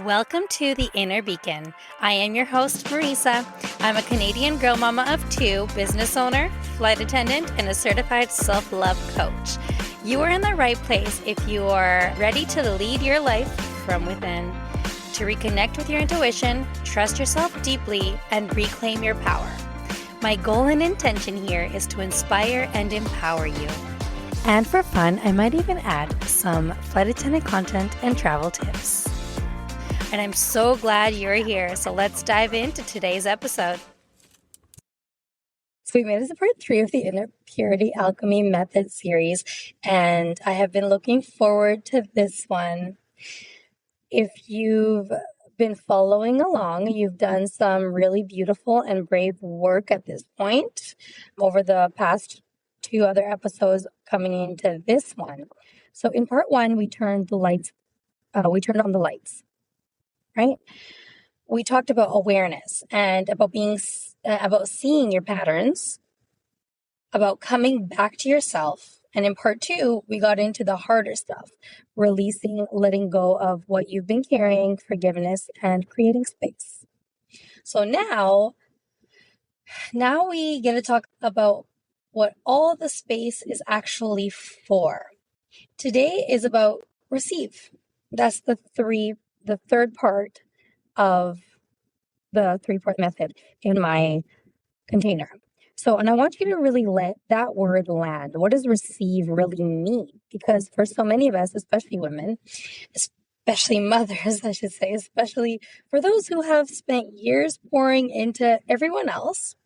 Welcome to the Inner Beacon. I am your host, Marisa. I'm a Canadian girl mama of two, business owner, flight attendant, and a certified self-love coach. You are in the right place if you are ready to lead your life from within, to reconnect with your intuition, trust yourself deeply, and reclaim your power. My goal and intention here is to inspire and empower you. And for fun, I might even add some flight attendant content and travel tips. And I'm so glad you're here. So let's dive into today's episode. So we made it to part 3 of the Inner Purity Alchemy Method series, and I have been looking forward to this one. If you've been following along, you've done some really beautiful and brave work at this point over the past 2 other episodes coming into this one. So in part 1, we turned on the lights. Right? We talked about awareness and about seeing your patterns, about coming back to yourself. And in part 2, we got into the harder stuff, releasing, letting go of what you've been carrying, forgiveness, and creating space. So now we get to talk about what all the space is actually for. Today is about receive. That's the third part of the 3-part method in my container. So, and I want you to really let that word land. What does receive really mean? Because for so many of us, especially women, especially mothers, I should say, especially for those who have spent years pouring into everyone else,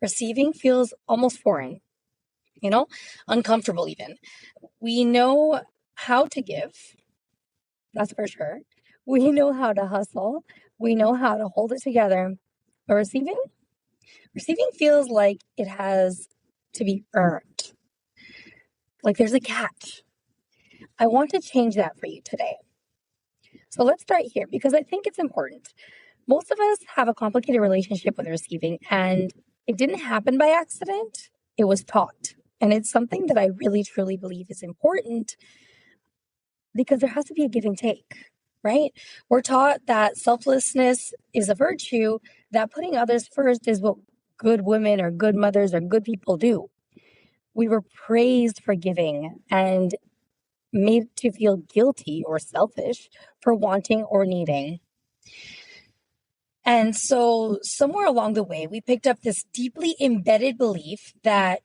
receiving feels almost foreign, uncomfortable even. We know how to give, that's for sure. We know how to hustle. We know how to hold it together. But receiving feels like it has to be earned. Like there's a catch. I want to change that for you today. So let's start here because I think it's important. Most of us have a complicated relationship with receiving, and it didn't happen by accident. It was taught. And it's something that I really, truly believe is important because there has to be a give and take. Right? We're taught that selflessness is a virtue, that putting others first is what good women or good mothers or good people do. We were praised for giving and made to feel guilty or selfish for wanting or needing. And so somewhere along the way, we picked up this deeply embedded belief that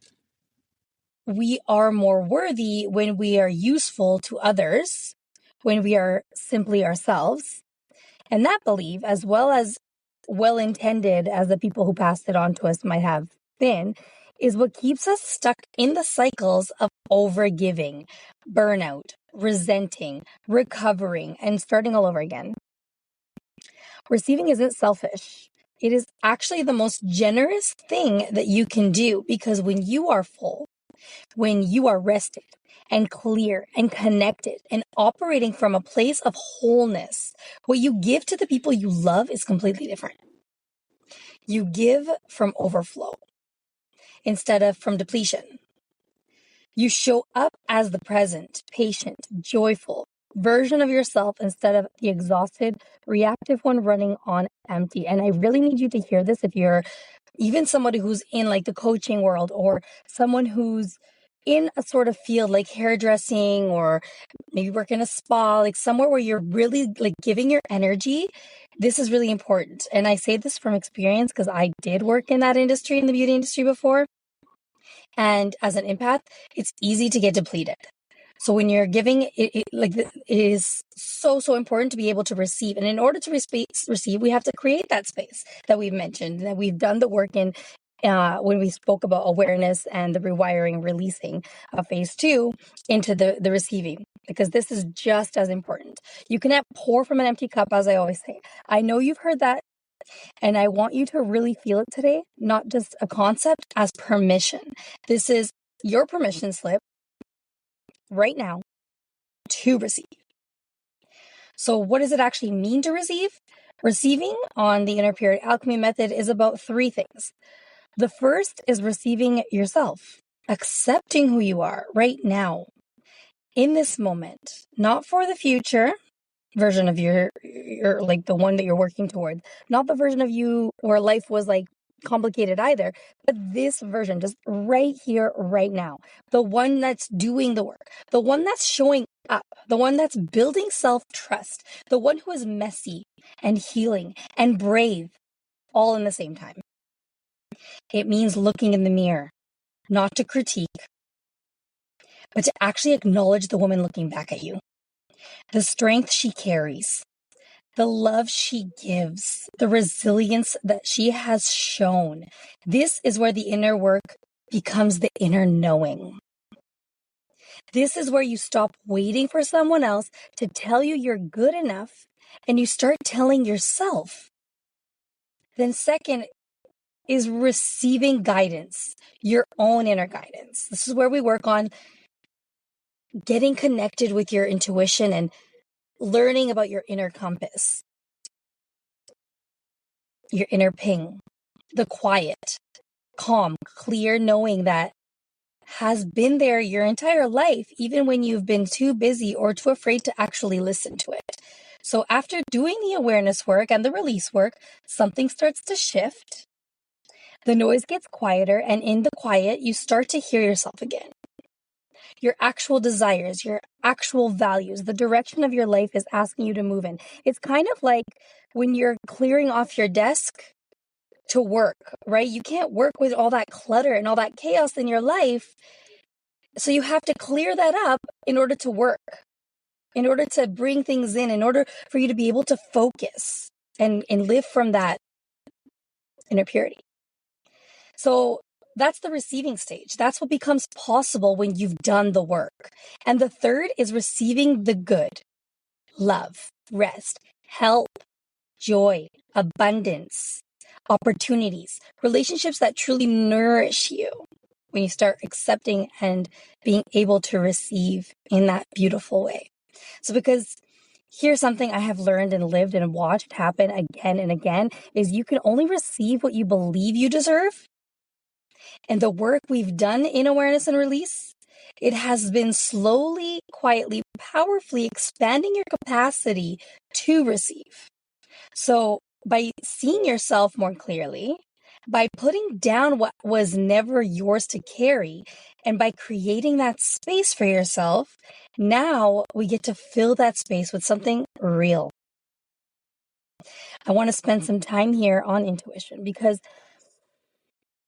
we are more worthy when we are useful to others, when we are simply ourselves. And that belief, as well as well-intended as the people who passed it on to us might have been, is what keeps us stuck in the cycles of overgiving, burnout, resenting, recovering, and starting all over again. Receiving isn't selfish. It is actually the most generous thing that you can do, because when you are full, when you are rested and clear and connected and operating from a place of wholeness, what you give to the people you love is completely different. You give from overflow instead of from depletion. You show up as the present, patient, joyful version of yourself instead of the exhausted, reactive one running on empty. And I really need you to hear this if you're even somebody who's in like the coaching world, or someone who's in a sort of field like hairdressing, or maybe work in a spa, like somewhere where you're really like giving your energy. This is really important. And I say this from experience because I did work in that industry, in the beauty industry before. And as an empath, it's easy to get depleted. So when you're giving, it is so important to be able to receive. And in order to receive, we have to create that space that we've mentioned, that we've done the work in when we spoke about awareness and the rewiring, releasing of phase 2 into the receiving, because this is just as important. You cannot pour from an empty cup, as I always say. I know you've heard that. And I want you to really feel it today, not just a concept, as permission. This is your permission slip right now to receive. So what does it actually mean to receive? Receiving on the Inner Purity Alchemy Method is about 3 things. The first is receiving yourself, accepting who you are right now, in this moment, not for the future, version of your like the one that you're working towards. Not the version of you where life was like complicated either, but this version, just right here, right now. The one that's doing the work, the one that's showing up, the one that's building self-trust, the one who is messy and healing and brave all in the same time. It means looking in the mirror, not to critique, but to actually acknowledge the woman looking back at you, the strength she carries, the love she gives, the resilience that she has shown. This is where the inner work becomes the inner knowing. This is where you stop waiting for someone else to tell you you're good enough and you start telling yourself. Then second is receiving guidance, your own inner guidance. This is where we work on getting connected with your intuition and learning about your inner compass, your inner ping, the quiet, calm, clear knowing that has been there your entire life, even when you've been too busy or too afraid to actually listen to it. So after doing the awareness work and the release work, something starts to shift. The noise gets quieter, and in the quiet, you start to hear yourself again. Your actual desires, your actual values, the direction of your life is asking you to move in. It's kind of like when you're clearing off your desk to work, right? You can't work with all that clutter and all that chaos in your life. So you have to clear that up in order to work, in order to bring things in order for you to be able to focus and live from that inner purity. So that's the receiving stage. That's what becomes possible when you've done the work. And the third is receiving the good, love, rest, help, joy, abundance, opportunities, relationships that truly nourish you when you start accepting and being able to receive in that beautiful way. So because here's something I have learned and lived and watched happen again and again is you can only receive what you believe you deserve. And the work we've done in awareness and release, it has been slowly, quietly, powerfully expanding your capacity to receive. So by seeing yourself more clearly, by putting down what was never yours to carry, and by creating that space for yourself, now we get to fill that space with something real. I want to spend some time here on intuition because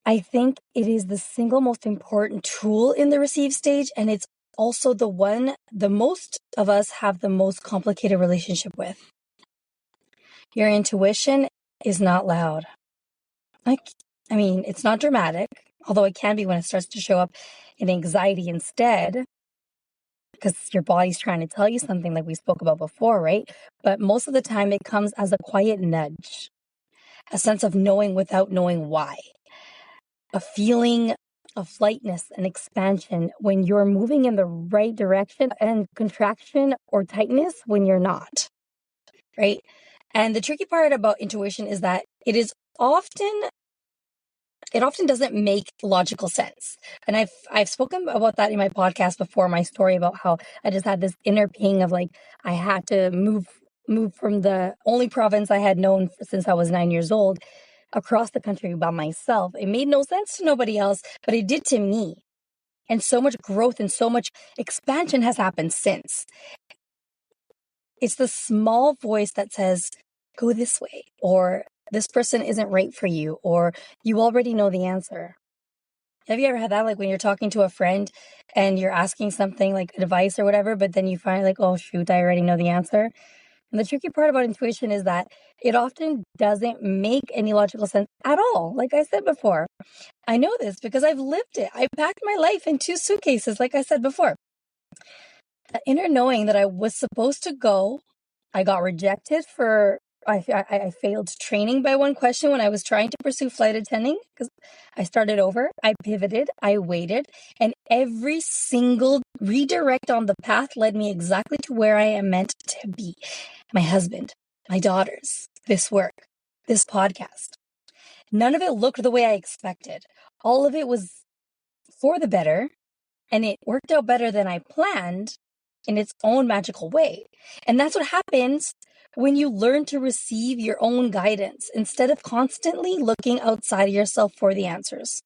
I think it is the single most important tool in the receive stage, and it's also the one the most of us have the most complicated relationship with. Your intuition is not loud. It's not dramatic, although it can be when it starts to show up in anxiety instead, because your body's trying to tell you something like we spoke about before, right? But most of the time it comes as a quiet nudge, a sense of knowing without knowing why, a feeling of lightness and expansion when you're moving in the right direction, and contraction or tightness when you're not, right? And the tricky part about intuition is that it often doesn't make logical sense. And I've spoken about that in my podcast before, my story about how I just had this inner ping of like, I had to move from the only province I had known since I was 9 years old across the country by myself. It made no sense to nobody else, but it did to me. And so much growth and so much expansion has happened since. It's the small voice that says, go this way, or this person isn't right for you, or you already know the answer. Have you ever had that? Like when you're talking to a friend and you're asking something like advice or whatever, but then you find like, oh shoot, I already know the answer. And the tricky part about intuition is that it often doesn't make any logical sense at all. Like I said before, I know this because I've lived it. I packed my life in 2 suitcases, like I said before. The inner knowing that I was supposed to go, I got rejected for, I failed training by one question when I was trying to pursue flight attending because I started over. I pivoted, I waited, and every single redirect on the path led me exactly to where I am meant to be. My husband, my daughters, this work, this podcast. None of it looked the way I expected. All of it was for the better, and it worked out better than I planned, in its own magical way. And that's what happens when you learn to receive your own guidance instead of constantly looking outside of yourself for the answers.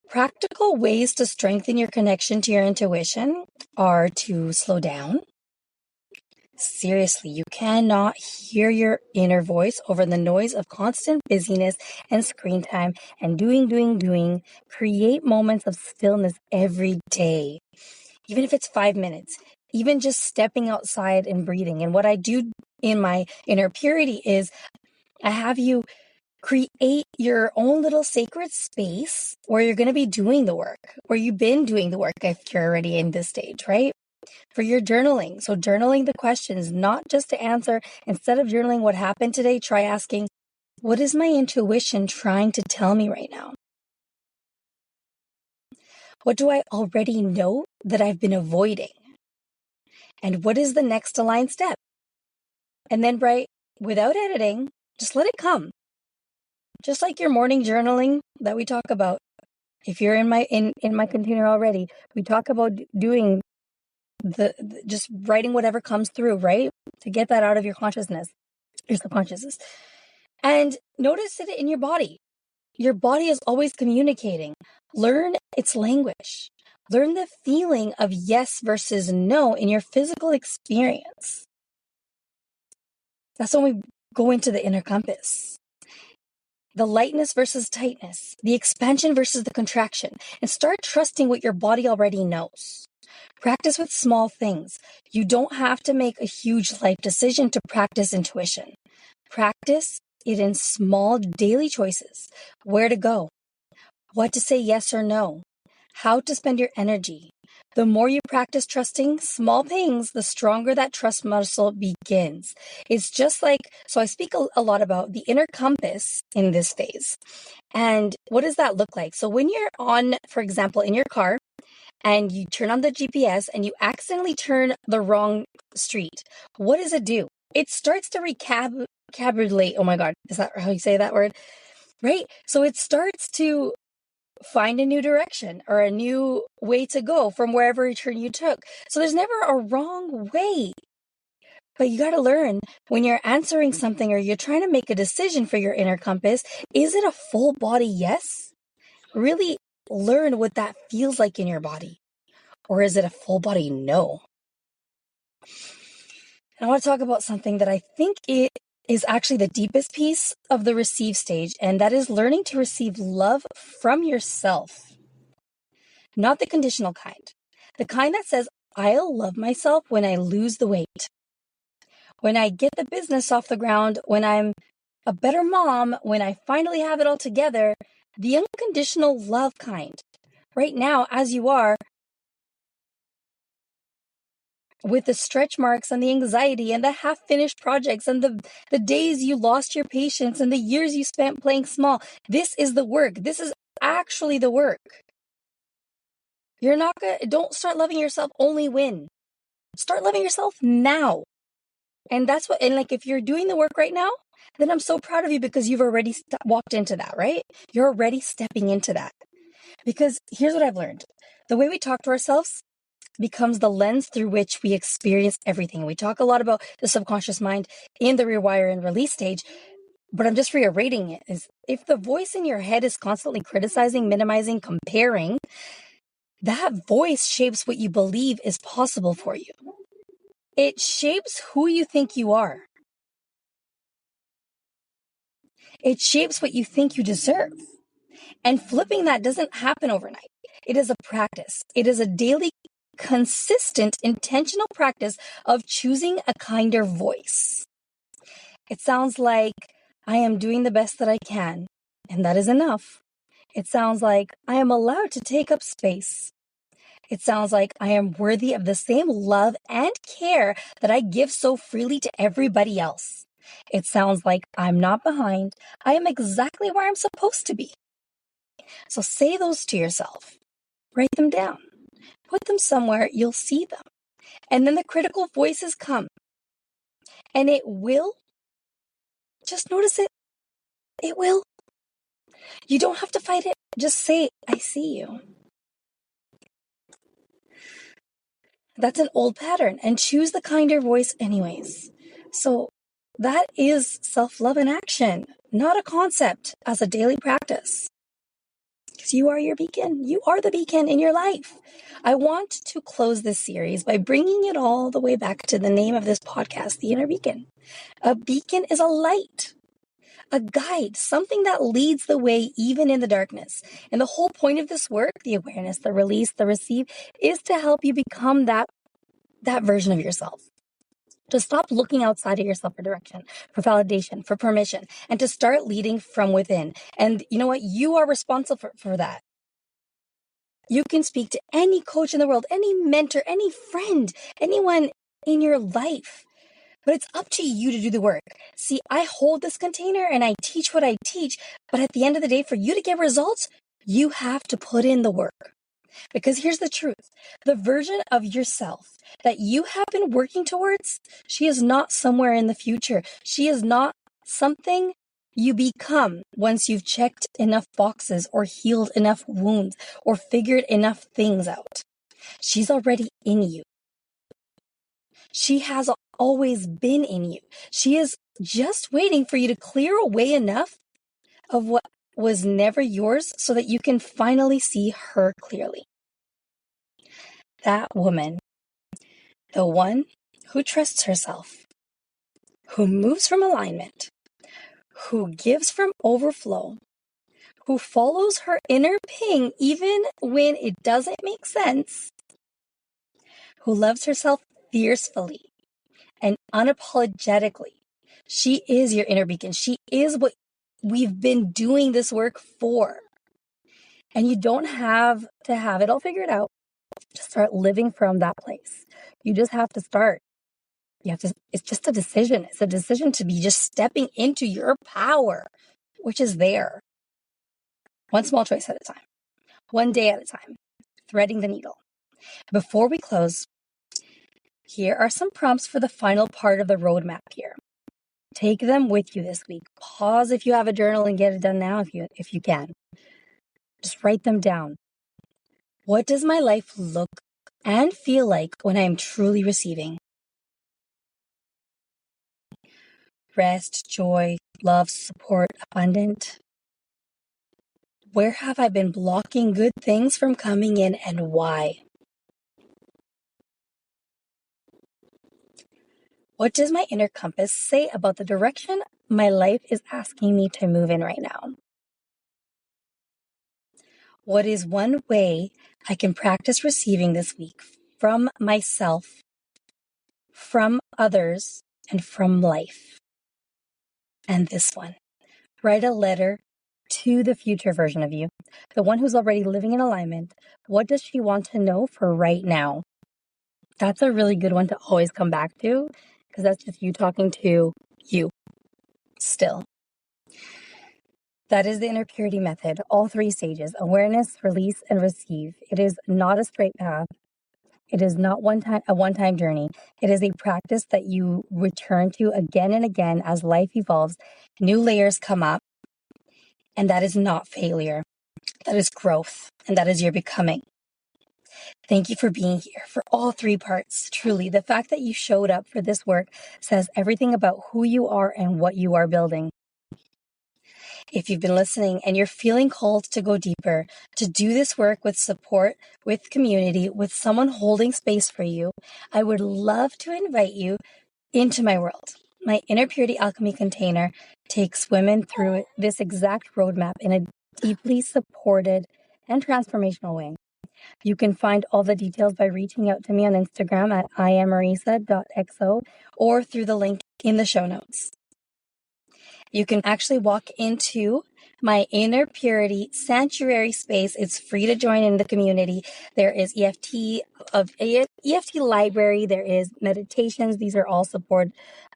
Practical ways to strengthen your connection to your intuition are to slow down. Seriously, you cannot hear your inner voice over the noise of constant busyness and screen time and doing. Create moments of stillness every day, even if it's 5 minutes, even just stepping outside and breathing. And what I do in my inner purity is I have you create your own little sacred space where you're going to be doing the work, where you've been doing the work if you're already in this stage, right? For your journaling. So journaling the questions, not just to answer. Instead of journaling what happened today, try asking, what is my intuition trying to tell me right now? What do I already know that I've been avoiding? And what is the next aligned step? And then write without editing, just let it come. Just like your morning journaling that we talk about. If you're in my container already, we talk about doing just writing whatever comes through, right? To get that out of your consciousness, your subconsciousness. And notice it in your body. Your body is always communicating. Learn its language. Learn the feeling of yes versus no in your physical experience. That's when we go into the inner compass. The lightness versus tightness, the expansion versus the contraction, and start trusting what your body already knows. Practice with small things. You don't have to make a huge life decision to practice intuition. Practice it in small daily choices. Where to go, what to say yes or no, how to spend your energy. The more you practice trusting small things, the stronger that trust muscle begins. It's just like, so I speak a lot about the inner compass in this phase. And what does that look like? So when you're on, for example, in your car, and you turn on the GPS and you accidentally turn the wrong street, what does it do? It starts to recalculate. Oh my God, is that how you say that word? Right? So it starts to find a new direction or a new way to go from wherever turn you took. So there's never a wrong way. But you got to learn when you're answering something or you're trying to make a decision for your inner compass, is it a full body yes? Really learn what that feels like in your body. Or is it a full body no? And I want to talk about something that I think it is actually the deepest piece of the receive stage, and that is learning to receive love from yourself. Not the conditional kind. The kind that says, I'll love myself when I lose the weight, when I get the business off the ground, when I'm a better mom, when I finally have it all together. The unconditional love kind. Right now, as you are, with the stretch marks and the anxiety and the half-finished projects and the days you lost your patience and the years you spent playing small. This is the work. This is actually the work. You're not gonna, don't start loving yourself only when. Start loving yourself now. And that's what, and like if you're doing the work right now, then I'm so proud of you because you've already walked into that, right? You're already stepping into that. Because here's what I've learned. The way we talk to ourselves becomes the lens through which we experience everything. We talk a lot about the subconscious mind in the rewire and release stage, but I'm just reiterating it. Is if the voice in your head is constantly criticizing, minimizing, comparing, that voice shapes what you believe is possible for you. It shapes who you think you are. It shapes what you think you deserve. And flipping that doesn't happen overnight. It is a practice. It is a daily, consistent, intentional practice of choosing a kinder voice. It sounds like I am doing the best that I can, and that is enough. It sounds like I am allowed to take up space. It sounds like I am worthy of the same love and care that I give so freely to everybody else. It sounds like I'm not behind. I am exactly where I'm supposed to be. So say those to yourself. Write them down. Put them somewhere you'll see them. And then the critical voices come. And it will. Just notice it. It will. You don't have to fight it. Just say, I see you. That's an old pattern, and choose the kinder voice anyways. So that is self-love in action, not a concept, as a daily practice. Because you are your beacon. You are the beacon in your life. I want to close this series by bringing it all the way back to the name of this podcast, the Inner Beacon. A beacon is a light, a guide, something that leads the way even in the darkness. And the whole point of this work, the awareness, the release, the receive, is to help you become that version of yourself. To stop looking outside of yourself for direction, for validation, for permission, and to start leading from within. And you know what? You are responsible for that. You can speak to any coach in the world, any mentor, any friend, anyone in your life. But it's up to you to do the work. See, I hold this container and I teach what I teach. But at the end of the day, for you to get results, you have to put in the work. Because here's the truth. The version of yourself that you have been working towards, she is not somewhere in the future. She is not something you become once you've checked enough boxes or healed enough wounds or figured enough things out. She's already in you. She has always been in you. She is just waiting for you to clear away enough of what was never yours so that you can finally see her clearly. That woman, the one who trusts herself, who moves from alignment, who gives from overflow, who follows her inner ping even when it doesn't make sense, who loves herself fiercely and unapologetically. She is your inner beacon. She is what we've been doing this work for. And you don't have to have it all figured out to start living from that place. You just have to start. It's just a decision. It's a decision to be just stepping into your power, which is there. One small choice at a time, one day at a time, threading the needle. Before we close, here are some prompts for the final part of the roadmap here. Take them with you this week. Pause if you have a journal and get it done now if you can. Just write them down. What does my life look and feel like when I am truly receiving? Rest, joy, love, support, abundant. Where have I been blocking good things from coming in and why? What does my inner compass say about the direction my life is asking me to move in right now? What is one way I can practice receiving this week from myself, from others, and from life? And this one, write a letter to the future version of you, the one who's already living in alignment. What does she want to know for right now? That's a really good one to always come back to, because that's just you talking to you still. That is the Inner Purity Method, all 3 stages: awareness, release, and receive. It is not a straight path. It is not a one-time journey. It is a practice that you return to again and again as life evolves. New layers come up, and that is not failure. That is growth, and that is your becoming. Thank you for being here for all 3 parts. Truly, the fact that you showed up for this work says everything about who you are and what you are building. If you've been listening and you're feeling called to go deeper, to do this work with support, with community, with someone holding space for you, I would love to invite you into my world. My Inner Purity Alchemy container takes women through this exact roadmap in a deeply supported and transformational way. You can find all the details by reaching out to me on Instagram at iamarisa.xo or through the link in the show notes. You can actually walk into my Inner Purity Sanctuary space. It's free to join in the community. There is EFT library. There is meditations. These are all support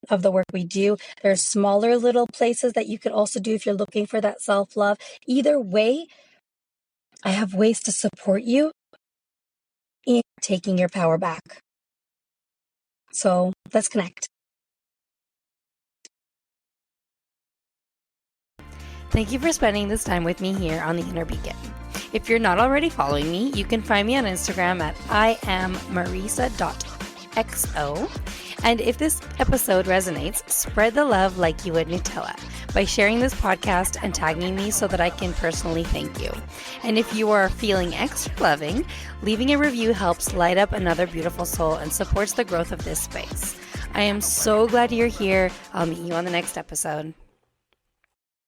of the work we do. There's smaller little places that you could also do if you're looking for that self-love. Either way, I have ways to support you in taking your power back. So let's connect. Thank you for spending this time with me here on the Inner Beacon. If you're not already following me, you can find me on Instagram at iammarisa.xo. And if this episode resonates, spread the love like you would Nutella by sharing this podcast and tagging me so that I can personally thank you. And if you are feeling extra loving, leaving a review helps light up another beautiful soul and supports the growth of this space. I am so glad you're here. I'll meet you on the next episode.